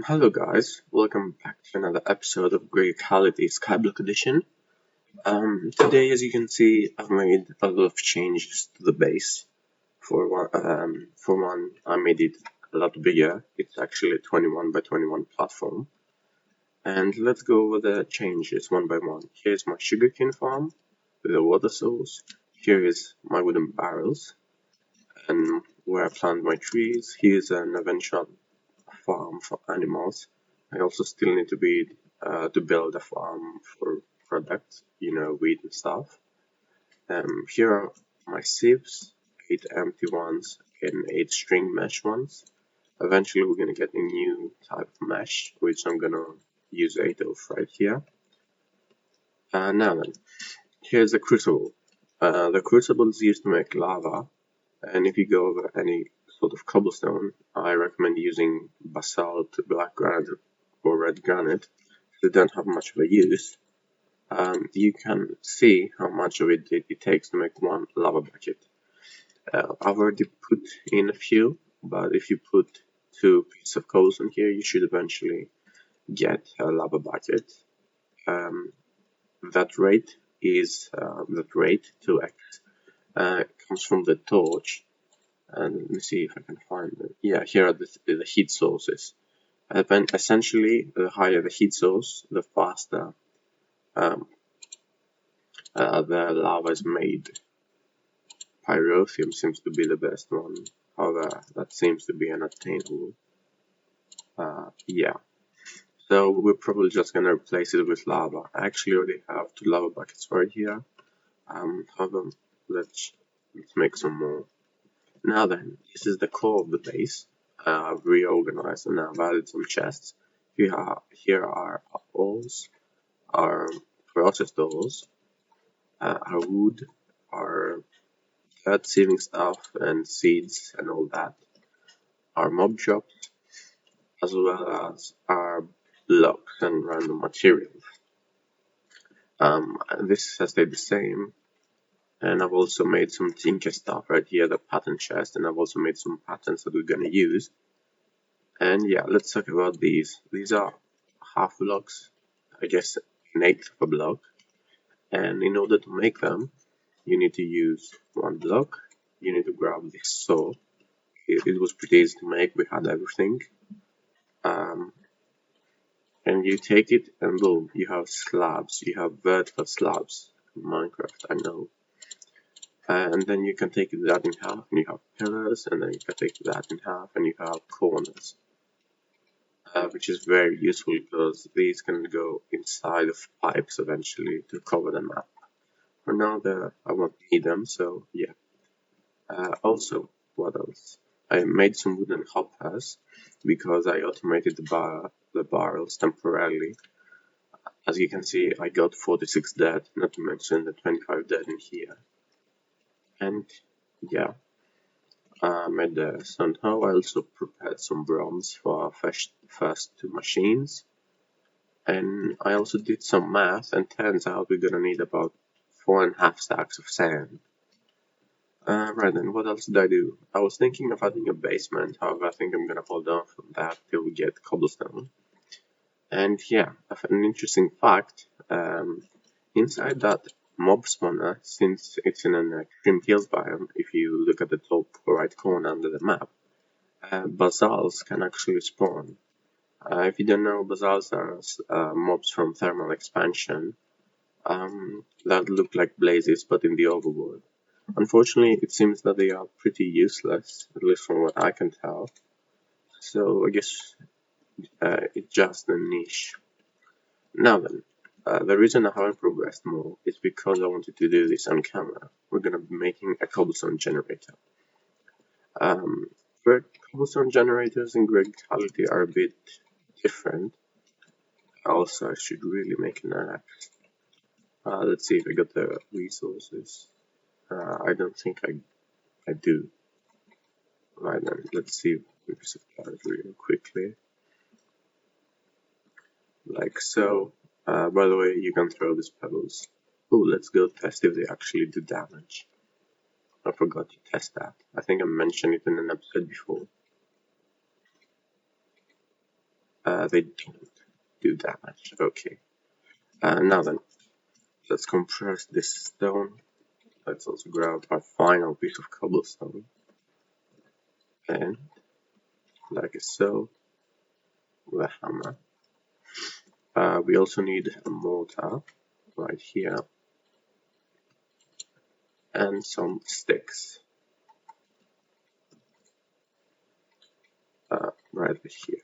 Hello guys, welcome back to another episode of Gregicality Skyblock Edition. Today, as you can see, I've made a lot of changes to the base. For one, I made it a lot bigger. It's actually a 21 by 21 platform. And let's go over the changes one by one. Here's my sugarcane farm with a water source. Here is my wooden barrels and where I plant my trees. Here's an eventual farm for animals. I also still need to build a farm for products, wheat and stuff. Here are my sieves, 8 empty ones and 8 string mesh ones. Eventually we're gonna get a new type of mesh, which I'm gonna use 8 of right here. Now then, here's the crucible. The crucible is used to make lava, and if you go over any sort of cobblestone, I recommend using basalt, black granite, or red granite. They don't have much of a use. You can see how much of it takes to make one lava bucket. I've already put in a few, but if you put 2 pieces of cobblestone here, you should eventually get a lava bucket. That rate 2x, comes from the torch. And let me see if I can find it. Yeah, here are the heat sources. And essentially, the higher the heat source, the faster the lava is made. Pyrotheum seems to be the best one. However, that seems to be unattainable. Yeah. So we're probably just gonna replace it with lava. I actually already have 2 lava buckets right here. However, let's make some more. Now then, this is the core of the base. I've reorganized and I've added some chests. Here are our ores, our processed ores, our wood, our dirt sieving stuff and seeds and all that, our mob drops, as well as our blocks and random materials. This has stayed the same. And I've also made some tinker stuff right here, the pattern chest, and I've also made some patterns that we're gonna use. And yeah, let's talk about these. These are half blocks, I guess an eighth of a block. And in order to make them, you need to use 1 block. You need to grab this saw. It was pretty easy to make, we had everything. And you take it and boom, you have slabs, you have vertical slabs. In Minecraft, I know. And then you can take that in half and you have pillars, and then you can take that in half and you have corners, which is very useful because these can go inside of pipes eventually to cover the map. For now I won't need them, so yeah. Also, what else? I made some wooden hoppers because I automated the barrels temporarily. As you can see, I got 46 dead, not to mention the 25 dead in here. And yeah, I made the stone hoe. I also prepared some bronze for our first 2 machines. And I also did some math, and turns out we're gonna need about 4.5 stacks of sand. Right then, what else did I do? I was thinking of adding a basement, however I think I'm gonna hold on from that till we get cobblestone. And yeah, an interesting fact, inside that mob spawner, since it's in an extreme hills biome, if you look at the top right corner under the map, basalts can actually spawn. If you don't know, basalts are mobs from thermal expansion that look like blazes but in the overworld. Unfortunately, it seems that they are pretty useless, at least from what I can tell. So I guess it's just a niche. Now then, the reason I haven't progressed more is because I wanted to do this on camera. We're gonna be making a cobblestone generator. Cobblestone generators in Gregicality are a bit different. Also, I should really make an axe. Let's see if I got the resources. I don't think I do. Right then, let's see a piece of carrot real quickly. Like so. By the way, you can throw these pebbles. Oh, let's go test if they actually do damage. I forgot to test that. I think I mentioned it in an episode before. They don't do damage. Okay. Now then, let's compress this stone. Let's also grab our final piece of cobblestone. And like so, the hammer. We also need a mortar right here. And some sticks. Right here.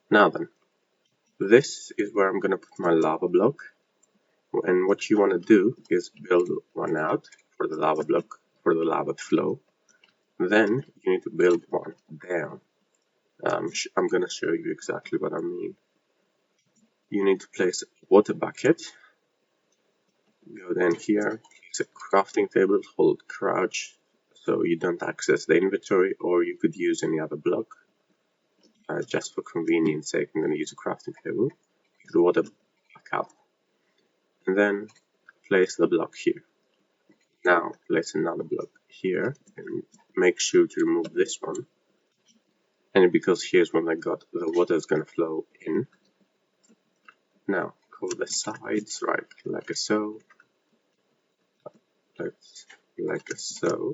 Now then, this is where I'm gonna put my lava block. And what you want to do is build one out for the lava block, for the lava to flow. Then you need to build one down. I'm gonna show you exactly what I mean. You need to place a water bucket. Go down here, place a crafting table, hold crouch so you don't access the inventory, or you could use any other block. Just for convenience sake, I'm going to use a crafting table. Pick the water back up. And then place the block here. Now place another block here and make sure to remove this one. And because here's when I got the water is going to flow in. Now cover the sides right like so. Like so.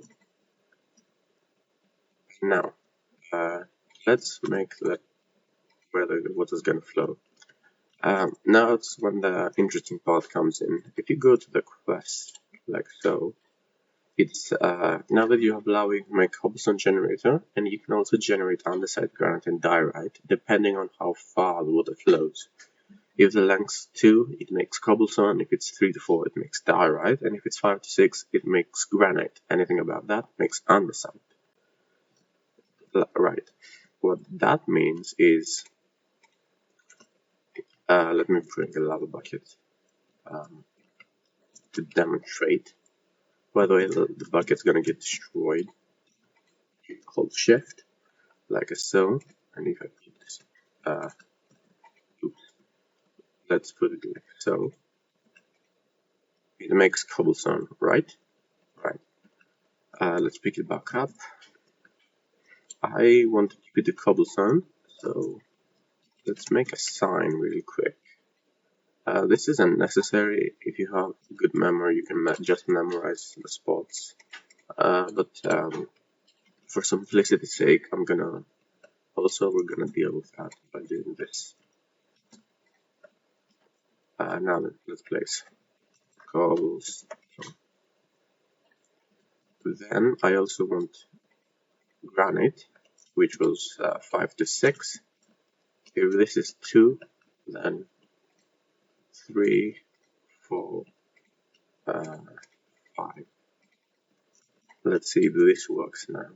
Now let's make that where the water is going to flow. Now it's when the interesting part comes in. If you go to the quest like so, it's now that you have lava, you can make cobblestone generator, and you can also generate andesite, granite, and diorite depending on how far the water flows. If the length's 2, it makes cobblestone. If it's 3 to 4, it makes diorite, and if it's 5 to 6, it makes granite. Anything above that makes andesite. Right. What that means is, let me bring a lava bucket to demonstrate. By the way, the bucket's gonna get destroyed. You hold shift like so, and if I put this, let's put it like so. It makes cobblestone, right? Right. Let's pick it back up. I want to keep it a cobblestone, so let's make a sign really quick. This isn't necessary. If you have good memory, you can just memorize the spots. But for simplicity's sake, we're gonna deal with that by doing this. Now let's place cobblestone. Then I also want granite, which was 5 to 6. If this is 2, then 3, 4, 5. Let's see if this works now.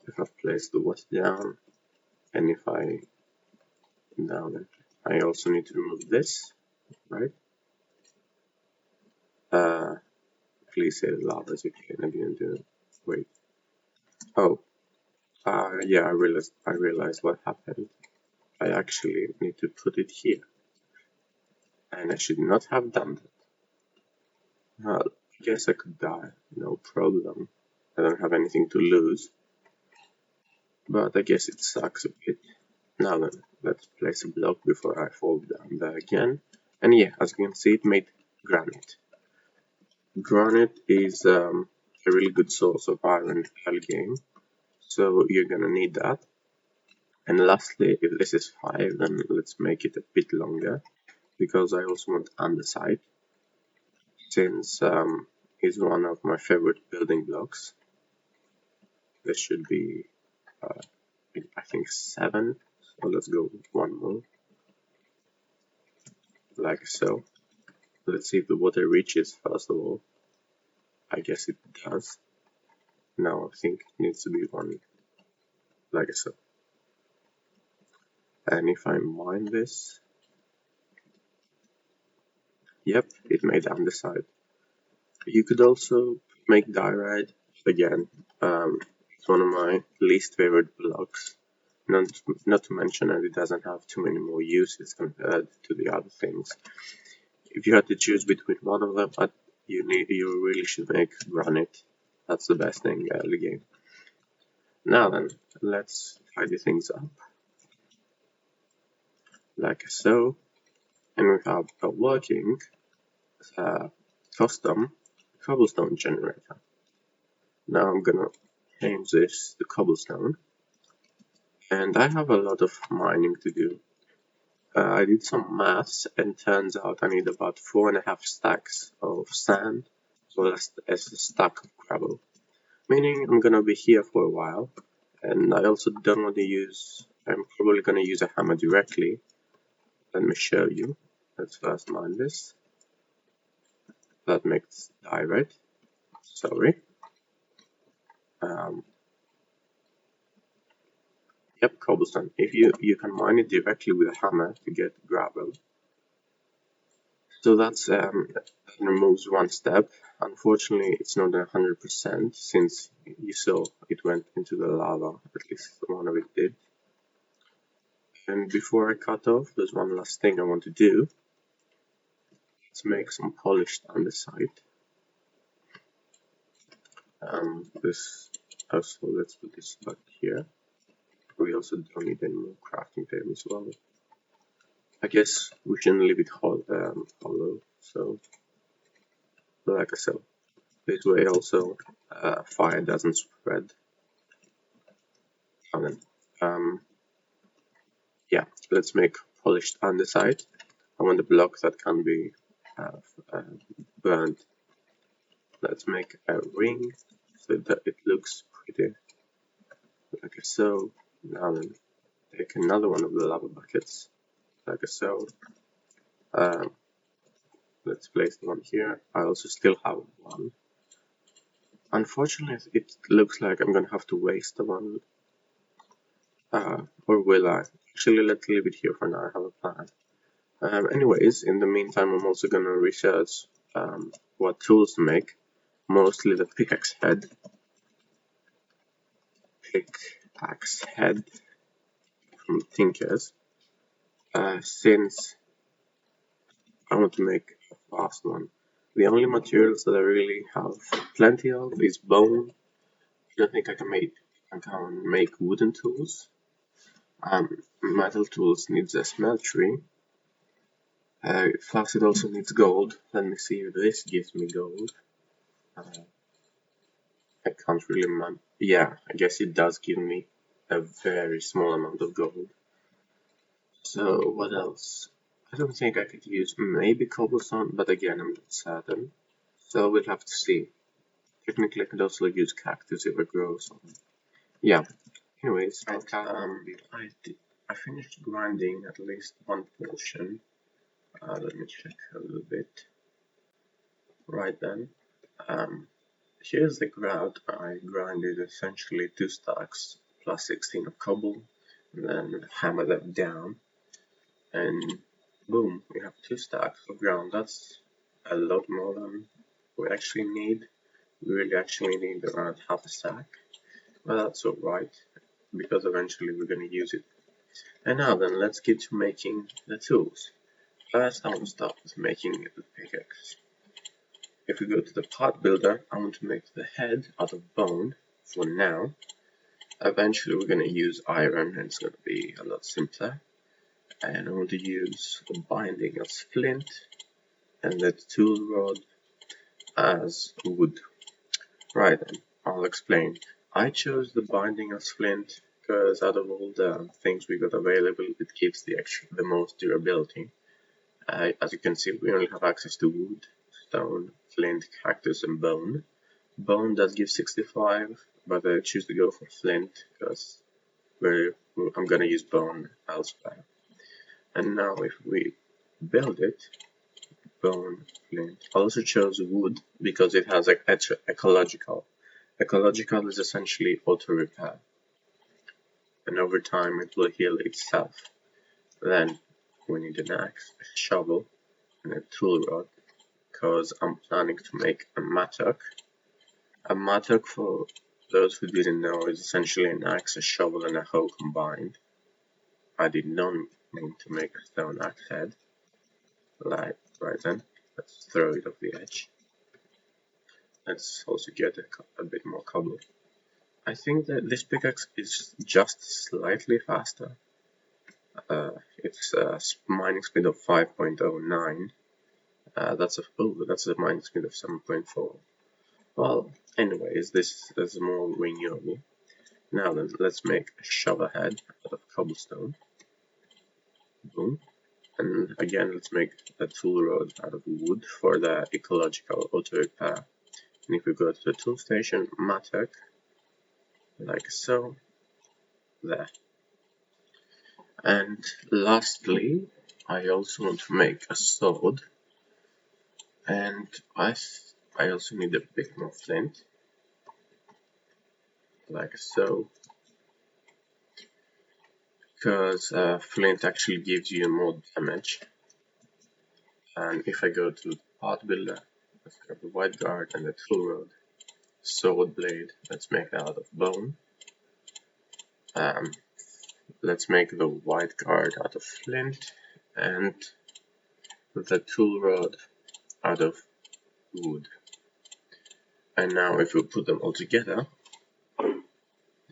If I place the water down, and if I down it, I also need to remove this, right? Please say the lava is okay. I didn't do it. Wait. Oh. Yeah, I realized what happened. I actually need to put it here. And I should not have done that. Well, I guess I could die, no problem. I don't have anything to lose. But I guess it sucks a bit. Now then, let's place a block before I fall down there again. And yeah, as you can see, it made granite. Granite is a really good source of iron early game, so you're gonna need that. And lastly, if this is 5, then let's make it a bit longer, because I also want andesite, since it's one of my favorite building blocks. This should be, I think 7, so let's go with one more, like so. Let's see if the water reaches first of all. I guess it does. Now I think it needs to be one, like so. And if I mine this, yep, it made andesite. You could also make diorite again. It's one of my least favorite blocks. Not to mention that it doesn't have too many more uses compared to the other things. If you had to choose between one of them, you really should make granite. That's the best thing in the game. Now then, let's tidy things up. like so, and we have a working custom cobblestone generator. Now I'm gonna change this to cobblestone, and I have a lot of mining to do. I did some maths, and turns out I need about 4.5 stacks of sand as well as a stack of gravel, meaning I'm gonna be here for a while. And I also don't want to use, I'm probably gonna use a hammer directly. Let me show you. Let's first mine this. That makes diorite. Sorry. Yep, cobblestone. If you can mine it directly with a hammer to get gravel. So that removes one step. Unfortunately, it's not 100% since you saw it went into the lava. At least one of it did. And before I cut off, there's one last thing I want to do. Let's make some polished andesite. This also, let's put this back here. We also don't need any more crafting table as well. I guess we shouldn't leave it hollow, so like I said, this way also fire doesn't spread. And then, yeah, let's make polished andesite. I want a block that can be burned. Let's make a ring so that it looks pretty, like so. Now then, take another one of the lava buckets, like so. Let's place the one here. I also still have one. Unfortunately, it looks like I'm gonna have to waste the one. Or will I? Actually, let's leave it here for now. I have a plan. Anyways, in the meantime, I'm also gonna research what tools to make. Mostly the pickaxe head. From Tinkers. Since I want to make a fast one. The only materials that I really have plenty of is bone. I don't think I can make wooden tools. Metal tools needs a smeltery. Plus it also needs gold. Let me see if this gives me gold. I can't really remember. Yeah, I guess it does give me a very small amount of gold. So what else? I don't think I could use maybe cobblestone, but again I'm not certain. So we'll have to see. Technically I could also use cactus if it grows. Yeah. Anyways, I finished grinding at least one portion. Let me check a little bit. Right then. Here's the grout. I grinded essentially 2 stacks plus 16 of cobble, and then hammer them down, and boom, we have 2 stacks of ground. That's a lot more than we actually need. We really actually need around half a stack, but that's alright, because eventually we're going to use it. And now then, let's get to making the tools. First I want to start with making the pickaxe. If we go to the part builder, I want to make the head out of bone for now. Eventually we're going to use iron and it's going to be a lot simpler. And I want to use the binding as flint and the tool rod as wood. Right then, I'll explain. I chose the binding as flint because out of all the things we got available, it gives the most durability. As you can see, we only have access to wood, stone, flint, cactus, and bone. Bone does give 65, but I choose to go for flint because I'm gonna use bone elsewhere. And now if we build it, bone, flint. I also chose wood because it has ecological. Ecological is essentially auto repair, and over time it will heal itself. Then we need an axe, a shovel, and a tool rod because I'm planning to make a mattock. A mattock, for those who didn't know, is essentially an axe, a shovel, and a hoe combined. I did not mean to make a stone axe head. Right then, let's throw it off the edge. Let's also get a bit more cobble. I think that this pickaxe is just slightly faster. It's a mining speed of 5.09. That's a mining speed of 7.4. Well, anyways, this is more renewable. Now then, let's make a shovel head out of cobblestone. Boom. And again, let's make a tool rod out of wood for the ecological auto repair. And if we go to the tool station, Matek, like so, there. And lastly, I also want to make a sword, and I also need a bit more flint, like so, because flint actually gives you more damage. And if I go to the part builder, let's grab the white guard and the tool rod, sword blade, let's make that out of bone. Let's make the white guard out of flint and the tool rod out of wood. And now if we put them all together,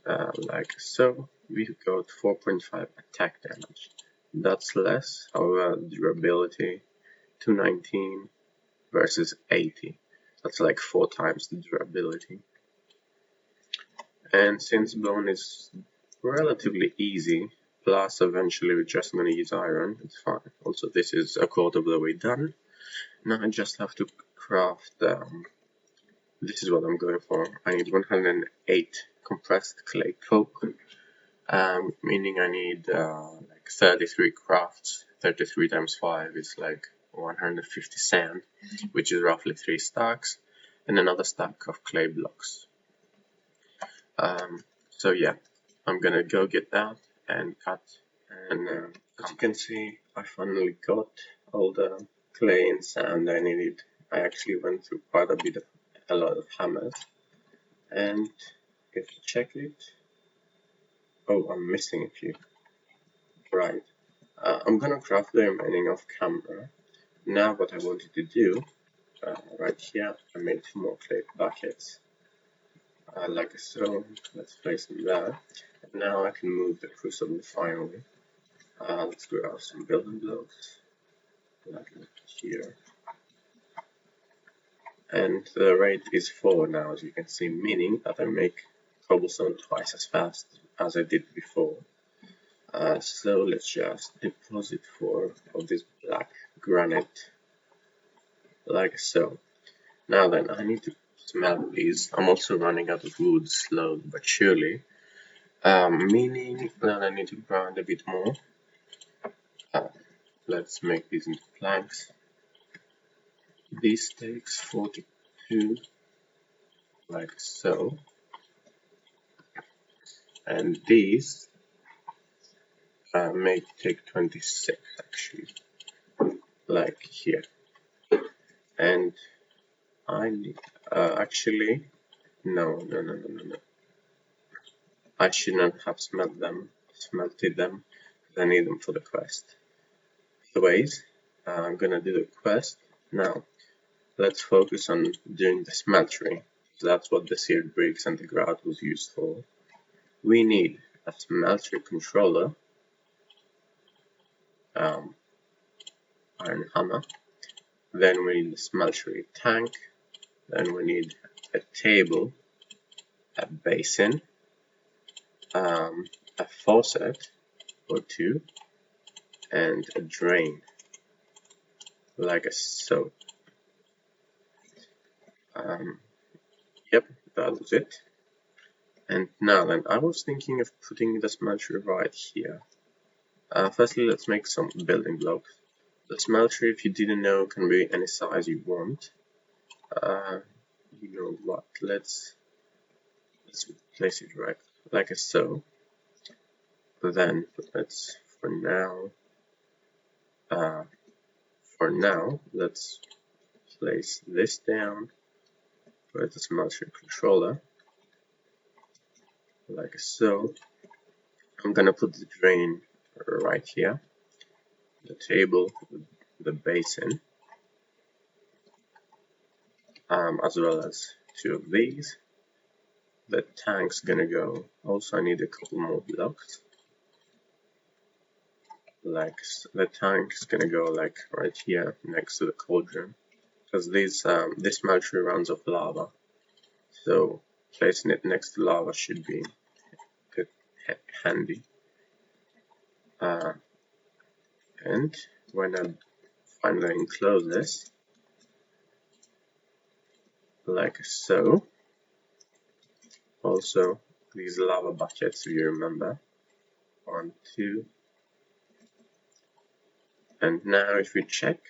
like so, we got 4.5 attack damage. That's less, however, durability 219 versus 80. That's like 4 times the durability. And since bone is relatively easy, plus eventually we're just gonna use iron, it's fine. Also, this is a quarter of the way done. Now I just have to craft, this is what I'm going for. I need 108 compressed clay coke, meaning I need like 33 crafts. 33 times 5 is like 150 sand, which is roughly 3 stacks, and another stack of clay blocks. So yeah, I'm gonna go get that and cut, and as you can see, I finally got all the clay and sand I needed. I actually went through quite a lot of hammers, and if you check it, oh, I'm missing a few. Right, I'm gonna craft the remaining off camera. Now what I wanted to do, right here, I made 2 more clay buckets. Like so, let's place them there. And now I can move the crucible finally. Let's grab some building blocks, like here. And the rate is 4 now, as you can see, meaning that I make cobblestone twice as fast as I did before. So let's just deposit 4 of this black granite, like so. Now then, I need to smelt these. I'm also running out of wood slowly but surely, meaning that I need to grind a bit more. Let's make these into planks. This takes 42, like so, and these may take 26 actually, like here. And I need, actually, no. I shouldn't have smelted them, because I need them for the quest. Anyways, I'm gonna do the quest now. Let's focus on doing the smeltery. That's what the seared bricks and the grout was used for. We need a smeltery controller, iron hammer, then we need a smeltery tank, then we need a table, a basin, a faucet or 2, and a drain, like so. Yep, that was it. And now then, I was thinking of putting the smeltery right here. Firstly, let's make some building blocks. The smeltery, if you didn't know, can be any size you want. You know what? Let's place it right like so. Then let's for now let's place this down with the smeltery controller, like so. I'm gonna put the drain right here, the table, the basin, as well as 2 of these. The tank's gonna go. Also, I need a couple more blocks. like the tank is gonna go like right here next to the cauldron, because this smeltery runs off lava, so placing it next to lava should be good, handy. And when I finally enclose this, like so. Also, these lava buckets, if you remember. 1, 2. And now if we check,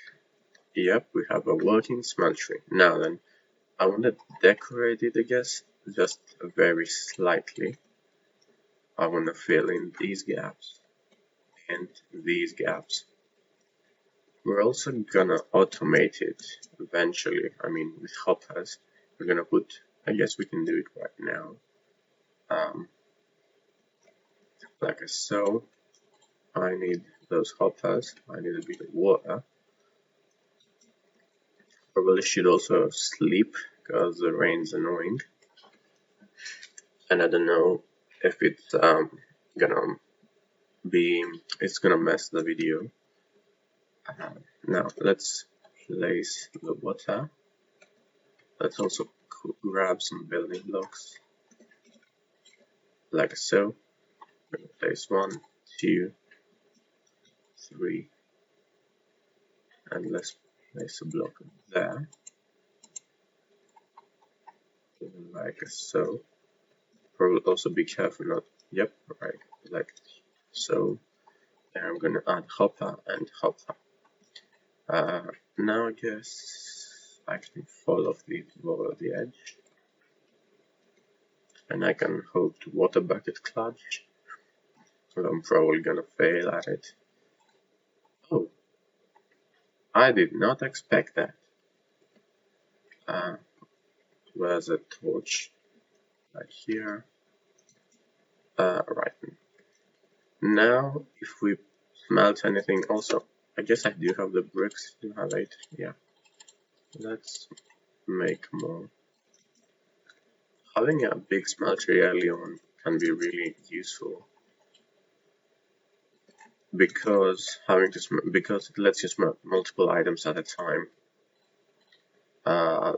yep, we have a working smeltery. Now then, I want to decorate it, I guess, just very slightly. I want to fill in these gaps and these gaps. We're also gonna automate it eventually. I mean, with hoppers, we're gonna put, I guess we can do it right now. Like so. I need those hoppers. I need a bit of water. Probably should also sleep because the rain's annoying. And I don't know if it's gonna mess the video. Now let's place the water. Let's also grab some building blocks, like so. We're gonna place 1, 2, 3, and let's place a block there, like so. Probably also be careful not. Yep, right, like so. There I'm gonna add hopper and hopper. Now I guess I can fall off the wall of the edge, and I can hold the water bucket clutch. So I'm probably gonna fail at it. Oh, I did not expect that. Where's a torch? Right here. Right. Now, if we smelt anything, also, I guess I do have the bricks. Do have 8? Yeah. Let's make more. Having a big smeltery early on can be really useful because it lets you smelt multiple items at a time.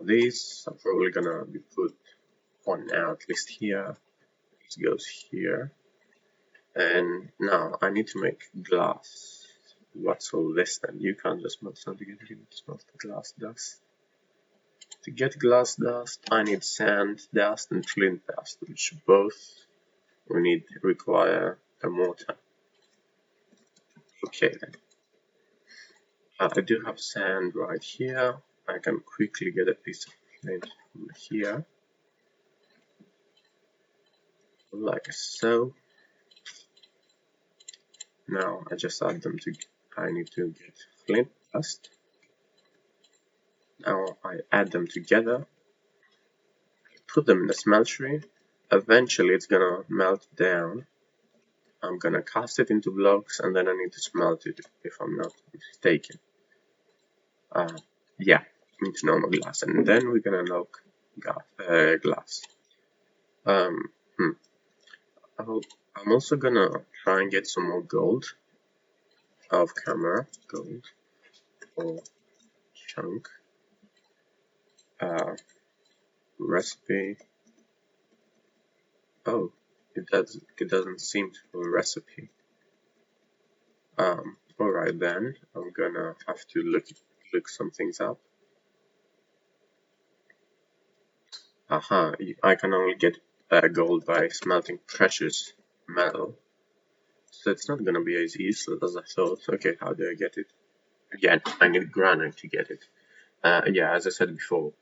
These are probably gonna be put on now, at least here. It goes here. And now I need to make glass. What's all this then? You can't just smelt something, you need to smelt the glass dust. To get glass dust, I need sand dust and flint dust, which both require a mortar. Okay then. I do have sand right here. I can quickly get a piece of flint from here, like so. Now I just add them I need to get flint dust. Now I add them together, put them in the smeltery. Eventually it's gonna melt down. I'm gonna cast it into blocks and then I need to smelt it if I'm not mistaken. Yeah, into normal glass, and then we're gonna knock glass. I'm also gonna try and get some more gold off camera. Gold or chunk. Recipe. Oh, it doesn't seem to have a recipe. Alright then, I'm gonna have to look some things up. Aha, I can only get gold by smelting precious metal. So it's not gonna be as useful as I thought. Okay, how do I get it? Again, I need granite to get it. Yeah, as I said before,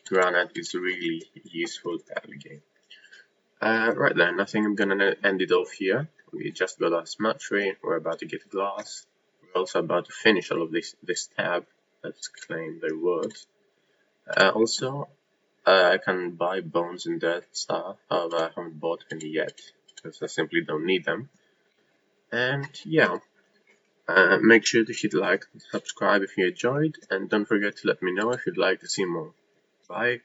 granite is really useful early game. Right then, I think I'm gonna end it off here. We just got our smeltery, we're about to get glass. We're also about to finish all of this tab. Let's claim the rewards. Also, I can buy bones and dirt stuff, however I haven't bought any yet, because I simply don't need them. And yeah, make sure to hit like and subscribe if you enjoyed, and don't forget to let me know if you'd like to see more. Bye!